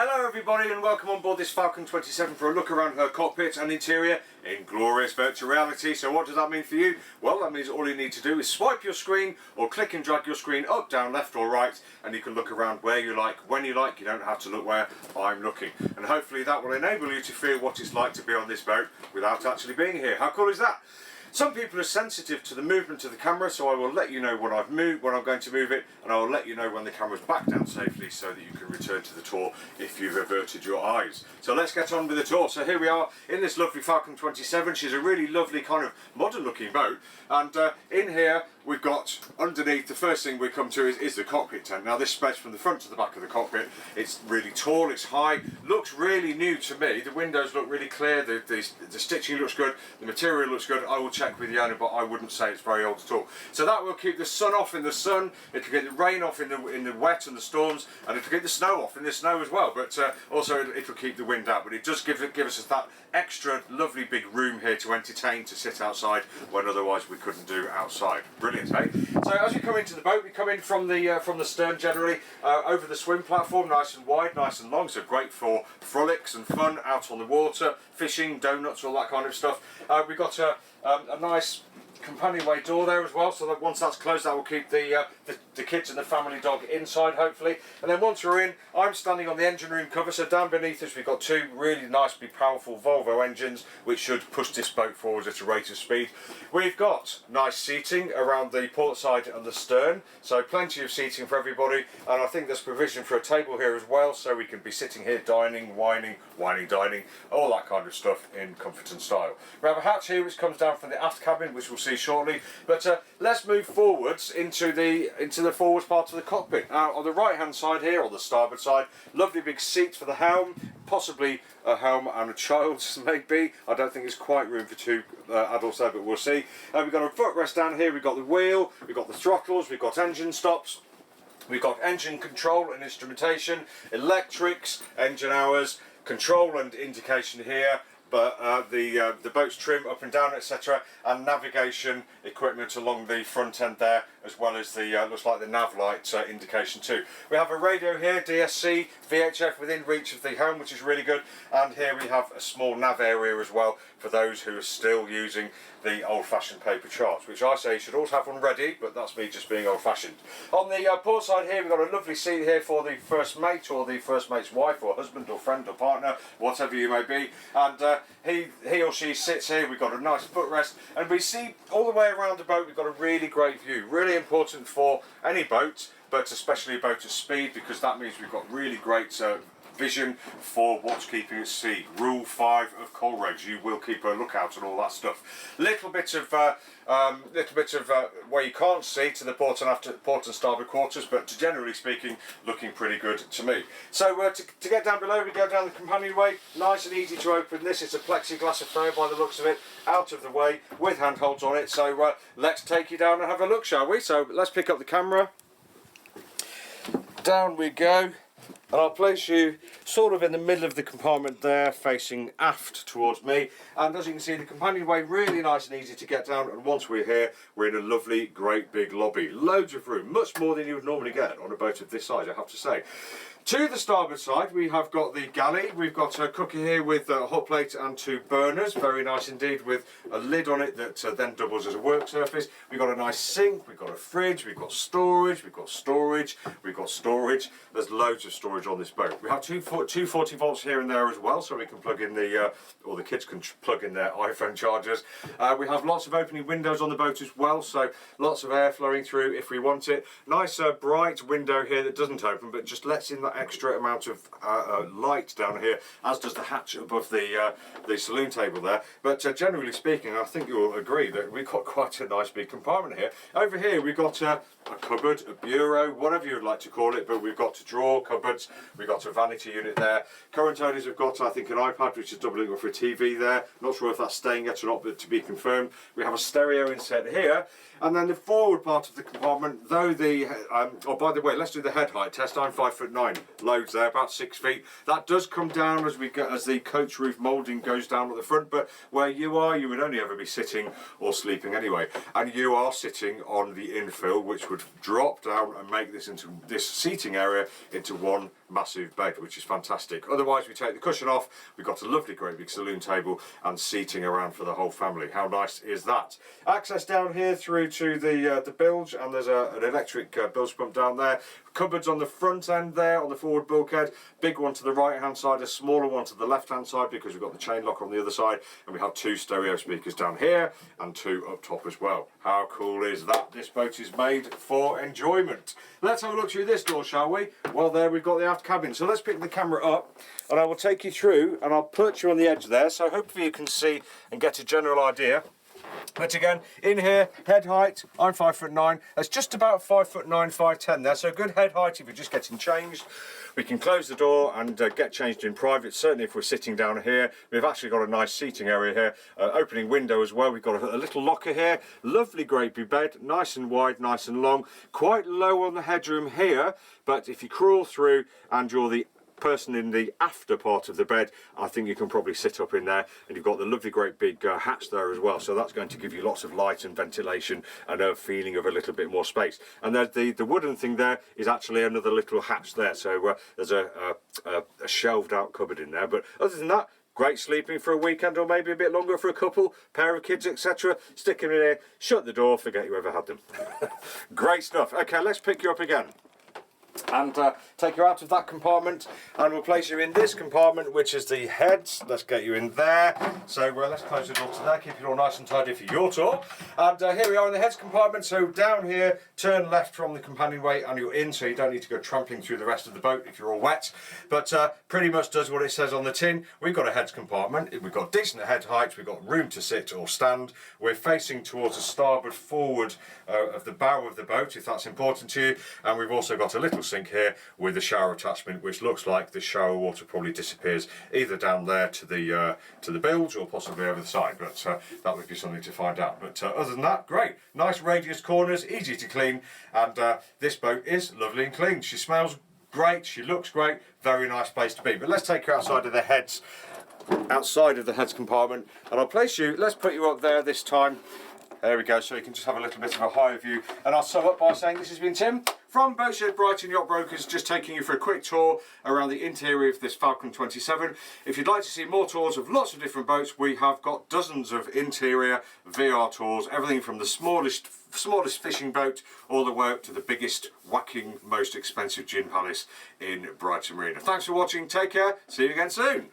Hello everybody and welcome on board this Falcon 27 for a look around her cockpit and interior in glorious virtual reality. So what does that mean for you? Well, that means all you need to do is swipe your screen or click and drag your screen up, down, left or right, and you can look around where you like, when you like. You don't have to look where I'm looking. And hopefully that will enable you to feel what it's like to be on this boat without actually being here. How cool is that? Some people are sensitive to the movement of the camera, so I will let you know when I've moved, when I'm going to move it, and I will let you know when the camera's back down safely so that you can return to the tour if you've averted your eyes. So let's get on with the tour. So here we are in this lovely Falcon 27. She's a really lovely kind of modern looking boat, and in here we've got underneath, the first thing we come to is the cockpit tent. Now this spreads from the front to the back of the cockpit. It's really tall, it's high, looks really new to me. The windows look really clear, the stitching looks good, the material looks good. I will check with the owner, but I wouldn't say it's very old at all. So that will keep the sun off in the sun, it'll get the rain off in the wet and the storms, and it'll get the snow off in the snow as well, but also it'll keep the wind out. But it does give us that extra lovely big room here to entertain, to sit outside when otherwise we couldn't do outside. Brilliant, eh? So as we come into the boat, we come in from the stern generally, over the swim platform, nice and wide, nice and long, so great for frolics and fun out on the water, fishing, donuts, all that kind of stuff. We've got a nice companionway door there as well, so that once that's closed, that will keep the kids and the family dog inside hopefully. And then once we're in, I'm standing on the engine room cover, so down beneath us we've got two really nicely powerful Volvo engines which should push this boat forward at a rate of speed. We've got nice seating around the port side and the stern, so plenty of seating for everybody, and I think there's provision for a table here as well, so we can be sitting here dining, wining, dining, all that kind of stuff in comfort and style. We have a hatch here which comes down from the aft cabin, which we'll see shortly, but let's move forwards into the forwards part of the cockpit. Now on the right hand side here, on the starboard side, lovely big seat for the helm, possibly a helm and a child maybe. I don't think there's quite room for two adults there, but we'll see. We've got a footrest down here, we've got the wheel, we've got the throttles, we've got engine stops, we've got engine control and instrumentation, electrics, engine hours, control and indication here, but the boat's trim up and down, etc., and navigation equipment along the front end there, as well as the looks like the nav light indication too. We have a radio here, DSC, VHF within reach of the helm, which is really good, and here we have a small nav area as well for those who are still using the old-fashioned paper charts, which I say you should always have one ready, but that's me just being old-fashioned. On the port side here, we've got a lovely seat here for the first mate or the first mate's wife or husband or friend or partner, whatever you may be, and he or she sits here. We've got a nice footrest, and we see all the way around the boat. We've got a really great view, really important for any boat, but especially a boat at speed, because that means we've got really great vision for what's keeping at sea. Rule 5 of coal regs, you will keep a lookout and all that stuff. Little bit of where you can't see to the port and starboard quarters, but generally speaking, looking pretty good to me. So to get down below, we go down the companionway. Nice and easy to open this. It's a plexiglass affair by the looks of it, out of the way with handholds on it. So let's take you down and have a look, shall we? So let's pick up the camera. Down we go. And I'll place you sort of in the middle of the compartment there, facing aft towards me. And as you can see, the companionway really nice and easy to get down. And once we're here, we're in a lovely, great big lobby. Loads of room, much more than you would normally get on a boat of this size, I have to say. To the starboard side, we have got the galley. We've got a cooker here with a hot plate and two burners. Very nice indeed, with a lid on it that then doubles as a work surface. We've got a nice sink, we've got a fridge, we've got storage, we've got storage, we've got storage. There's loads of storage on this boat. We have two 40 volts here and there as well, so we can plug in or the kids can plug in their iPhone chargers. We have lots of opening windows on the boat as well, so lots of air flowing through if we want it. Nice bright window here that doesn't open, but just lets in that extra amount of light down here, as does the hatch above the saloon table there. But generally speaking, I think you'll agree that we've got quite a nice big compartment here. Over here we've got a cupboard, a bureau, whatever you'd like to call it, but we've got drawer cupboards, we've got a vanity unit there. Current owners have got, I think, an iPad which is doubling up for a TV there. Not sure if that's staying yet or not, but to be confirmed. We have a stereo inset here, and then the forward part of the compartment, though the oh, by the way, let's do the head height test. I'm 5'9" loads there, about 6 feet. That does come down as the coach roof moulding goes down at the front, but where you are, you would only ever be sitting or sleeping anyway. And you are sitting on the infill, which would drop down and make this seating area into one massive bed, which is fantastic. Otherwise, we take the cushion off, we've got a lovely great big saloon table and seating around for the whole family. How nice is that? Access down here through to the bilge, and there's an electric bilge pump down there. Cupboards on the front end there on the forward bulkhead, big one to the right hand side, a smaller one to the left hand side because we've got the chain lock on the other side, and we have 2 stereo speakers down here and 2 up top as well. How cool is that? This boat is made for enjoyment. Let's have a look through this door, shall we? Well, there we've got the aft cabin, so let's pick the camera up and I will take you through and I'll put you on the edge there, so hopefully you can see and get a general idea. But again, in here, head height, I'm 5'9", that's just about 5'9", 5'10" there, so good head height if you're just getting changed. We can close the door and get changed in private, certainly if we're sitting down here. We've actually got a nice seating area here, opening window as well. We've got a little locker here, lovely great big bed, nice and wide, nice and long, quite low on the headroom here, but if you crawl through and you're the person in the after part of the bed, I think you can probably sit up in there, and you've got the lovely great big hatch there as well, so that's going to give you lots of light and ventilation and a feeling of a little bit more space. And there's the wooden thing there is actually another little hatch there, so there's a shelved out cupboard in there. But other than that, great sleeping for a weekend or maybe a bit longer for a couple, pair of kids, etc. Stick them in here, shut the door, forget you ever had them. Great stuff. Okay, let's pick you up again and take you out of that compartment, and we'll place you in this compartment, which is the heads. Let's get you in there. So let's close the door to there, keep it all nice and tidy for your tour. And here we are in the heads compartment. So down here, turn left from the companionway and you're in, so you don't need to go trampling through the rest of the boat if you're all wet. But pretty much does what it says on the tin. We've got a heads compartment, we've got decent head height, we've got room to sit or stand. We're facing towards the starboard forward of the bow of the boat, if that's important to you. And we've also got a little sink here with a shower attachment, which looks like the shower water probably disappears either down there to the bilge or possibly over the side, but that would be something to find out. But other than that, great, nice radius corners, easy to clean, and this boat is lovely and clean. She smells great, she looks great, very nice place to be. But let's take you outside of the heads compartment, and I'll place you, let's put you up there this time. There we go, so you can just have a little bit of a higher view. And I'll sum up by saying this has been Tim from Boatshed Brighton Yacht Brokers, just taking you for a quick tour around the interior of this Falcon 27. If you'd like to see more tours of lots of different boats, we have got dozens of interior VR tours, everything from the smallest fishing boat all the way up to the biggest, whacking, most expensive gin palace in Brighton Marina. Thanks for watching, take care, see you again soon.